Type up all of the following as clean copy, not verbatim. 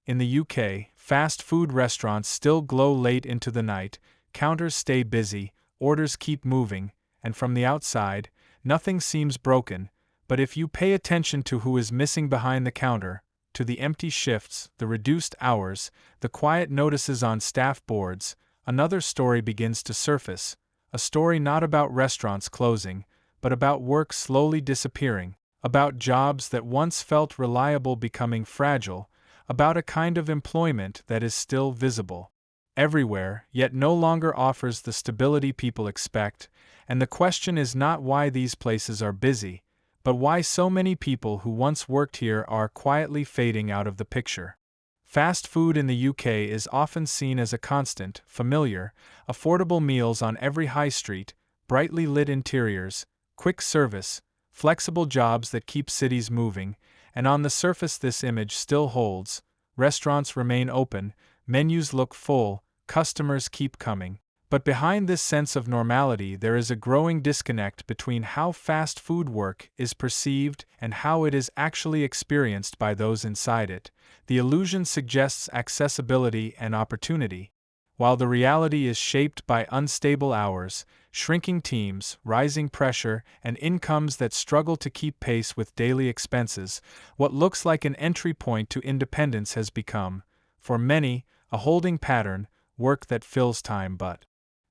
In the UK, fast food restaurants still glow late into the night, counters stay busy, orders keep moving, and from the outside, nothing seems broken, but if you pay attention to who is missing behind the counter, to the empty shifts, the reduced hours, the quiet notices on staff boards, another story begins to surface, a story not about restaurants closing, but about work slowly disappearing, about jobs that once felt reliable becoming fragile, about a kind of employment that is still visible everywhere, yet no longer offers the stability people expect, and the question is not why these places are busy, but why so many people who once worked here are quietly fading out of the picture. Fast food in the UK is often seen as a constant, familiar, affordable meals on every high street, brightly lit interiors, quick service, flexible jobs that keep cities moving, and on the surface this image still holds. Restaurants remain open, menus look full, customers keep coming. But behind this sense of normality there is a growing disconnect between how fast food work is perceived and how it is actually experienced by those inside it. The illusion suggests accessibility and opportunity, while the reality is shaped by unstable hours, shrinking teams, rising pressure, and incomes that struggle to keep pace with daily expenses. What looks like an entry point to independence has become, for many, a holding pattern, work that fills time but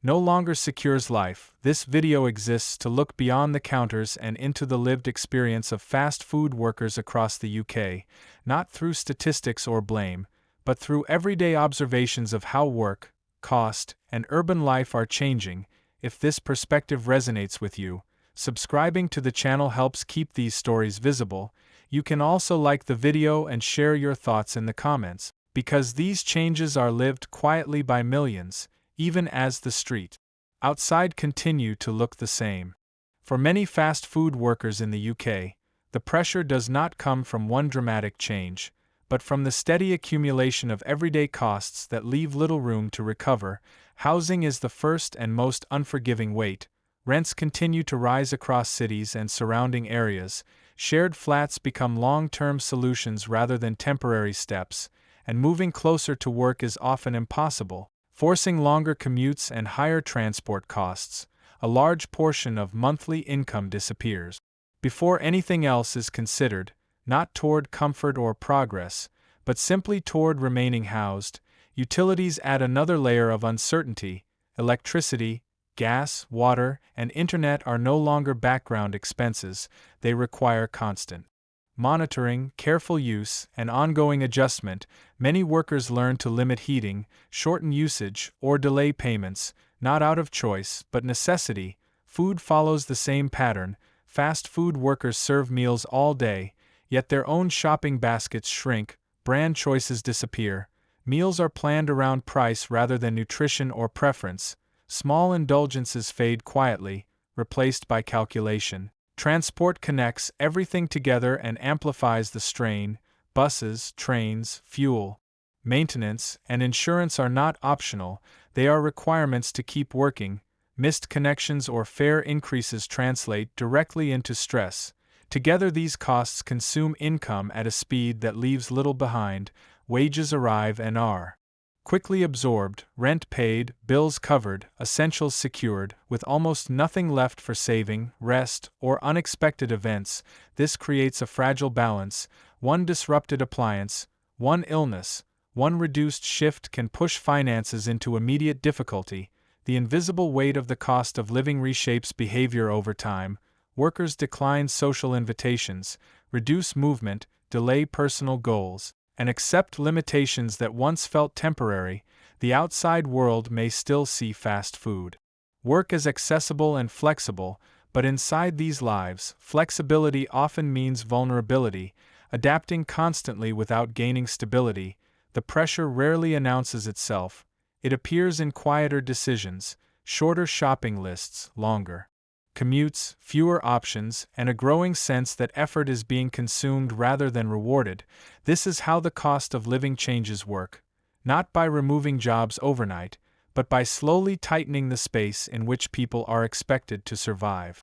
no longer secures life. This video exists to look beyond the counters and into the lived experience of fast food workers across the UK, not through statistics or blame, but through everyday observations of how work, cost, and urban life are changing. If this perspective resonates with you, subscribing to the channel helps keep these stories visible. You can also like the video and share your thoughts in the comments, because these changes are lived quietly by millions, even as the street outside continue to look the same. For many fast food workers in the UK, the pressure does not come from one dramatic change, but from the steady accumulation of everyday costs that leave little room to recover. Housing is the first and most unforgiving weight. Rents continue to rise across cities and surrounding areas. Shared flats become long-term solutions rather than temporary steps, and moving closer to work is often impossible, forcing longer commutes and higher transport costs. A large portion of monthly income disappears before anything else is considered, not toward comfort or progress, but simply toward remaining housed. Utilities add another layer of uncertainty. Electricity, gas, water, and internet are no longer background expenses, they require constant monitoring, careful use, and ongoing adjustment. Many workers learn to limit heating, shorten usage, or delay payments, not out of choice, but necessity. Food follows the same pattern. Fast food workers serve meals all day, yet their own shopping baskets shrink, brand choices disappear. Meals are planned around price rather than nutrition or preference. Small indulgences fade quietly, replaced by calculation. Transport connects everything together and amplifies the strain. Buses, trains, fuel, maintenance, and insurance are not optional, they are requirements to keep working. Missed connections or fare increases translate directly into stress. Together these costs consume income at a speed that leaves little behind. Wages arrive and are quickly absorbed, rent paid, bills covered, essentials secured, with almost nothing left for saving, rest, or unexpected events. This creates a fragile balance. One disrupted appliance, one illness, one reduced shift can push finances into immediate difficulty. The invisible weight of the cost of living reshapes behavior over time. Workers decline social invitations, reduce movement, delay personal goals, and accept limitations that once felt temporary. The outside world may still see fast food work as accessible and flexible, but inside these lives, flexibility often means vulnerability, adapting constantly without gaining stability. The pressure rarely announces itself. It appears in quieter decisions, shorter shopping lists, longer commutes, fewer options, and a growing sense that effort is being consumed rather than rewarded. This is how the cost of living changes work, not by removing jobs overnight, but by slowly tightening the space in which people are expected to survive.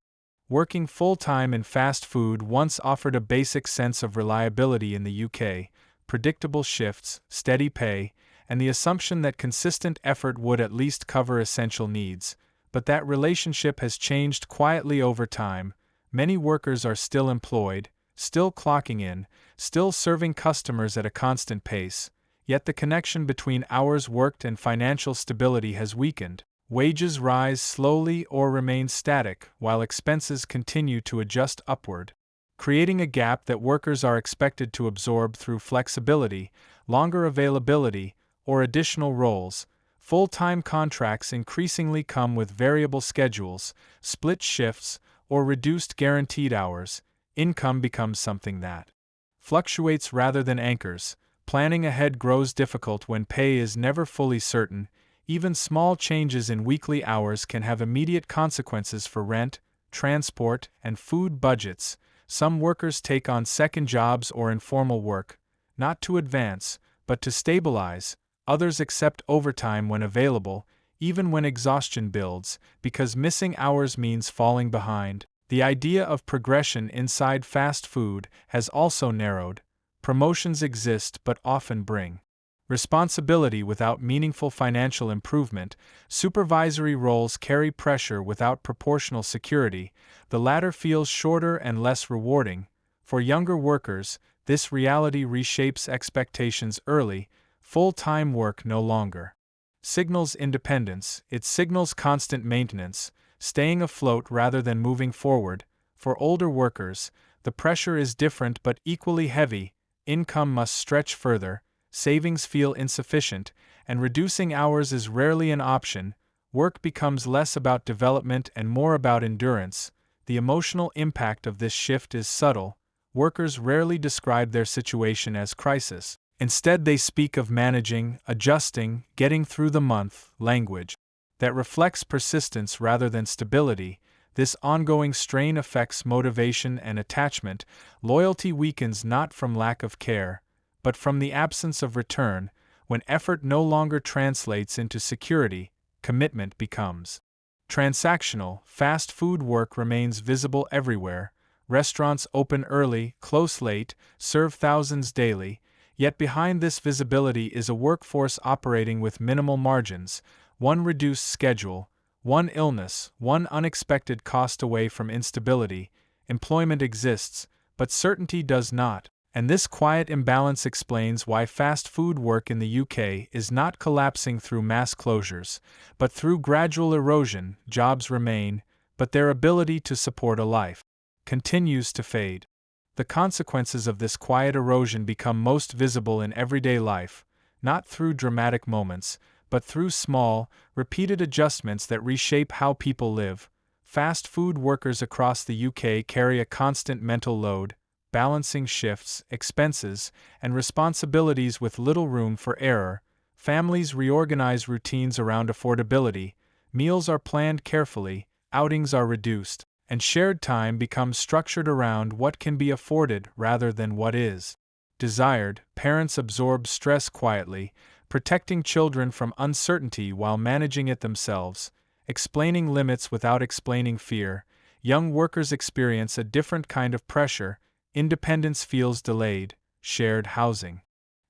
Working full-time in fast food once offered a basic sense of reliability in the UK. predictable shifts, steady pay, and the assumption that consistent effort would at least cover essential needs. But that relationship has changed quietly over time. Many workers are still employed, still clocking in, still serving customers at a constant pace, yet the connection between hours worked and financial stability has weakened. Wages rise slowly or remain static, while expenses continue to adjust upward, creating a gap that workers are expected to absorb through flexibility, longer availability, or additional roles. Full-time contracts increasingly come with variable schedules, split shifts, or reduced guaranteed hours. Income becomes something that fluctuates rather than anchors. Planning ahead grows difficult when pay is never fully certain. Even small changes in weekly hours can have immediate consequences for rent, transport, and food budgets. Some workers take on second jobs or informal work, not to advance, but to stabilize. Others accept overtime when available, even when exhaustion builds, because missing hours means falling behind. The idea of progression inside fast food has also narrowed. Promotions exist but often bring responsibility without meaningful financial improvement. Supervisory roles carry pressure without proportional security. The latter feels shorter and less rewarding. For younger workers, this reality reshapes expectations early. Full-time work no longer signals independence, it signals constant maintenance, staying afloat rather than moving forward. For older workers, the pressure is different but equally heavy. Income must stretch further, savings feel insufficient, and reducing hours is rarely an option. Work becomes less about development and more about endurance. The emotional impact of this shift is subtle. Workers rarely describe their situation as crisis. Instead, they speak of managing, adjusting, getting through the month, language that reflects persistence rather than stability. This ongoing strain affects motivation and attachment. Loyalty weakens not from lack of care, but from the absence of return. When effort no longer translates into security, commitment becomes transactional. Fast food work remains visible everywhere. Restaurants open early, close late, serve thousands daily. Yet behind this visibility is a workforce operating with minimal margins, one reduced schedule, one illness, one unexpected cost away from instability. Employment exists, but certainty does not, and this quiet imbalance explains why fast food work in the UK is not collapsing through mass closures, but through gradual erosion. Jobs remain, but their ability to support a life continues to fade. The consequences of this quiet erosion become most visible in everyday life, not through dramatic moments, but through small, repeated adjustments that reshape how people live. Fast food workers across the UK carry a constant mental load, balancing shifts, expenses, and responsibilities with little room for error. Families reorganize routines around affordability, meals are planned carefully, outings are reduced, and shared time becomes structured around what can be afforded rather than what is desired. Parents absorb stress quietly, protecting children from uncertainty while managing it themselves, explaining limits without explaining fear. Young workers experience a different kind of pressure. Independence feels delayed, shared housing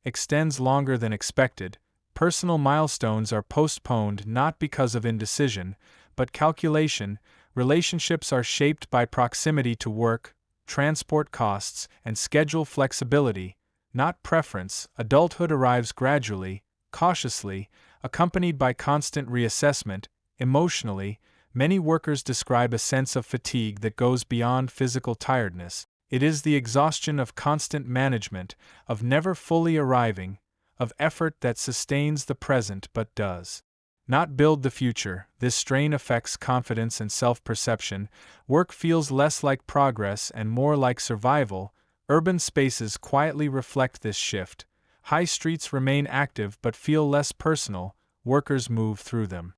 extends longer than expected, personal milestones are postponed not because of indecision, but calculation. Relationships are shaped by proximity to work, transport costs, and schedule flexibility, not preference. Adulthood arrives gradually, cautiously, accompanied by constant reassessment. Emotionally, many workers describe a sense of fatigue that goes beyond physical tiredness. It is the exhaustion of constant management, of never fully arriving, of effort that sustains the present but does not build the future. This strain affects confidence and self-perception. Work feels less like progress and more like survival. Urban spaces quietly reflect this shift. High streets remain active but feel less personal. Workers move through them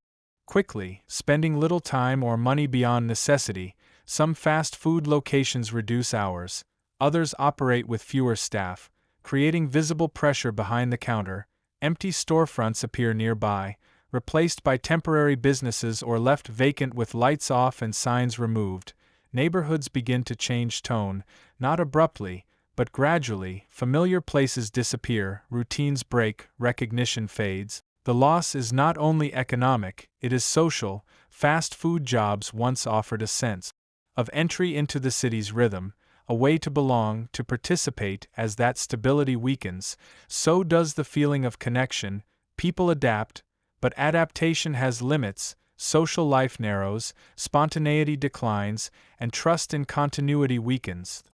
quickly, spending little time or money beyond necessity. Some fast food locations reduce hours, others operate with fewer staff, creating visible pressure behind the counter. Empty storefronts appear nearby, replaced by temporary businesses or left vacant with lights off and signs removed. Neighborhoods begin to change tone, not abruptly, but gradually, familiar places disappear, routines break, recognition fades. The loss is not only economic, it is social. Fast food jobs once offered a sense of entry into the city's rhythm, a way to belong, to participate. As that stability weakens, so does the feeling of connection. People adapt, but adaptation has limits. Social life narrows, spontaneity declines, and trust in continuity weakens.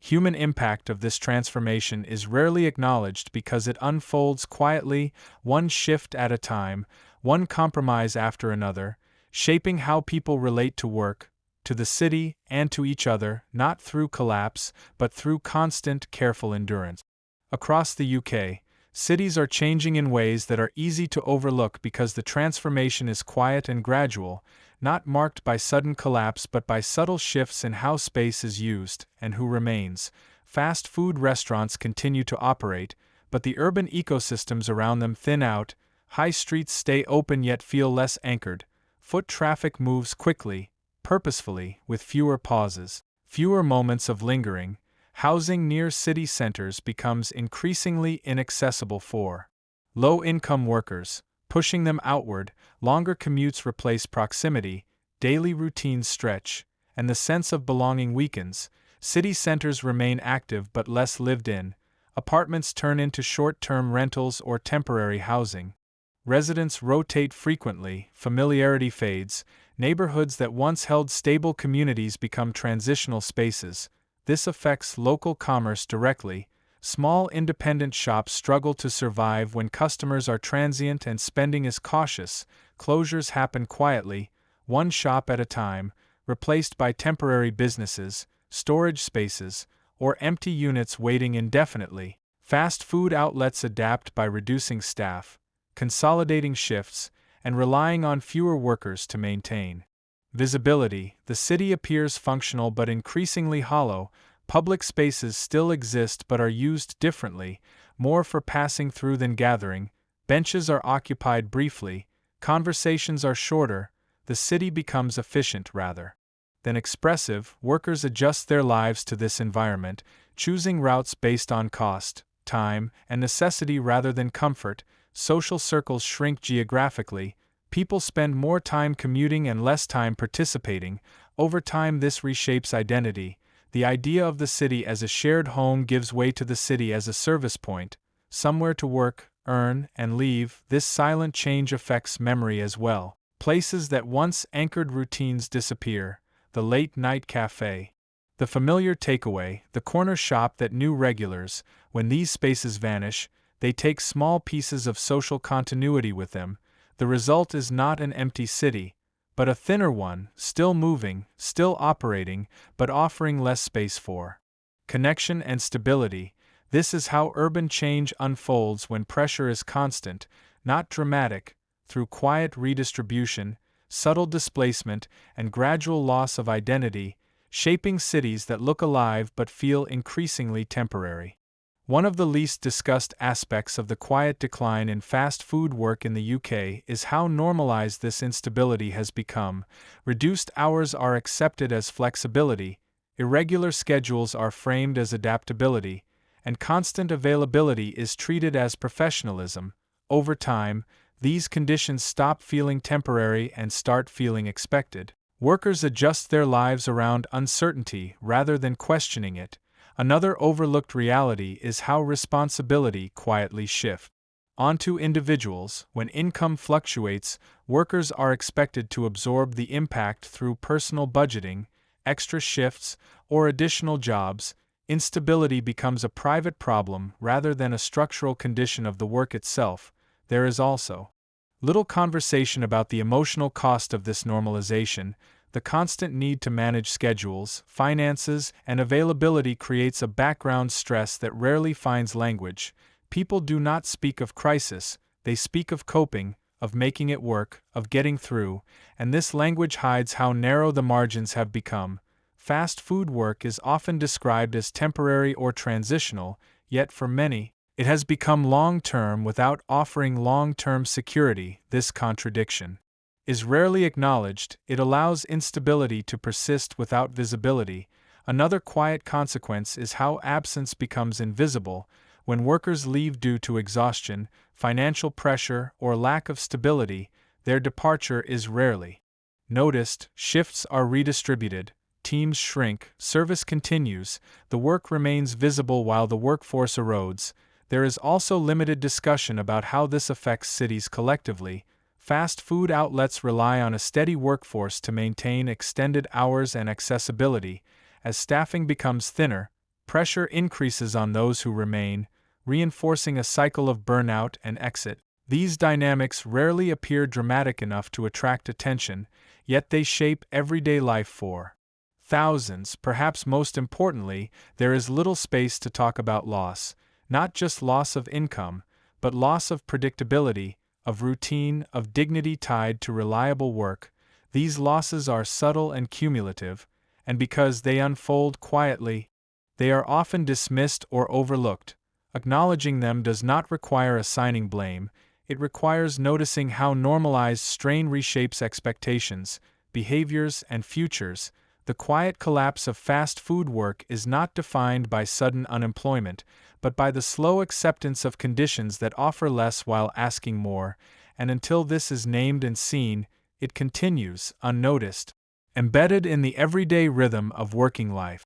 Human impact of this transformation is rarely acknowledged because it unfolds quietly, one shift at a time, one compromise after another, shaping how people relate to work, to the city, and to each other, not through collapse, but through constant, careful endurance. Across the UK, cities are changing in ways that are easy to overlook because the transformation is quiet and gradual, not marked by sudden collapse but by subtle shifts in how space is used and who remains. Fast food restaurants continue to operate, but the urban ecosystems around them thin out. High streets stay open yet feel less anchored. Foot traffic moves quickly, purposefully, with fewer pauses, fewer moments of lingering. Housing near city centers becomes increasingly inaccessible for low-income workers, pushing them outward. Longer commutes replace proximity, daily routines stretch, and the sense of belonging weakens. City centers remain active but less lived in. Apartments turn into short-term rentals or temporary housing. Residents rotate frequently, familiarity fades. Neighborhoods that once held stable communities become transitional spaces. This affects local commerce directly. Small independent shops struggle to survive when customers are transient and spending is cautious. Closures happen quietly, one shop at a time, replaced by temporary businesses, storage spaces, or empty units waiting indefinitely. Fast food outlets adapt by reducing staff, consolidating shifts, and relying on fewer workers to maintain visibility. The city appears functional but increasingly hollow. Public spaces still exist but are used differently, more for passing through than gathering. Benches are occupied briefly, conversations are shorter. The city becomes efficient rather than expressive. Workers adjust their lives to this environment, choosing routes based on cost, time, and necessity rather than comfort. Social circles shrink geographically. People spend more time commuting and less time participating. Over time, this reshapes identity. The idea of the city as a shared home gives way to the city as a service point, somewhere to work, earn, and leave. This silent change affects memory as well. Places that once anchored routines disappear. The late-night cafe, the familiar takeaway, the corner shop that knew regulars. When these spaces vanish, they take small pieces of social continuity with them. The result is not an empty city, but a thinner one, still moving, still operating, but offering less space for connection and stability. This is how urban change unfolds when pressure is constant, not dramatic, through quiet redistribution, subtle displacement, and gradual loss of identity, shaping cities that look alive but feel increasingly temporary. One of the least discussed aspects of the quiet decline in fast food work in the UK is how normalized this instability has become. Reduced hours are accepted as flexibility, irregular schedules are framed as adaptability, and constant availability is treated as professionalism. Over time, these conditions stop feeling temporary and start feeling expected. Workers adjust their lives around uncertainty rather than questioning it. Another overlooked reality is how responsibility quietly shifts onto individuals. When income fluctuates, workers are expected to absorb the impact through personal budgeting, extra shifts, or additional jobs. Instability becomes a private problem rather than a structural condition of the work itself. There is also little conversation about the emotional cost of this normalization. The constant need to manage schedules, finances, and availability creates a background stress that rarely finds language. People do not speak of crisis, they speak of coping, of making it work, of getting through, and this language hides how narrow the margins have become. Fast food work is often described as temporary or transitional, yet for many, it has become long-term without offering long-term security. This contradiction is rarely acknowledged. It allows instability to persist without visibility. Another quiet consequence is how absence becomes invisible. When workers leave due to exhaustion, financial pressure, or lack of stability, their departure is rarely noticed. Shifts are redistributed, teams shrink, service continues, the work remains visible while the workforce erodes. There is also limited discussion about how this affects cities collectively. Fast food outlets rely on a steady workforce to maintain extended hours and accessibility. As staffing becomes thinner, pressure increases on those who remain, reinforcing a cycle of burnout and exit. These dynamics rarely appear dramatic enough to attract attention, yet they shape everyday life for thousands. Perhaps most importantly, there is little space to talk about loss, not just loss of income, but loss of predictability, of routine, of dignity tied to reliable work. These losses are subtle and cumulative, and because they unfold quietly, they are often dismissed or overlooked. Acknowledging them does not require assigning blame, it requires noticing how normalized strain reshapes expectations, behaviors, and futures. The quiet collapse of fast food work is not defined by sudden unemployment, but by the slow acceptance of conditions that offer less while asking more, and until this is named and seen, it continues, unnoticed, embedded in the everyday rhythm of working life.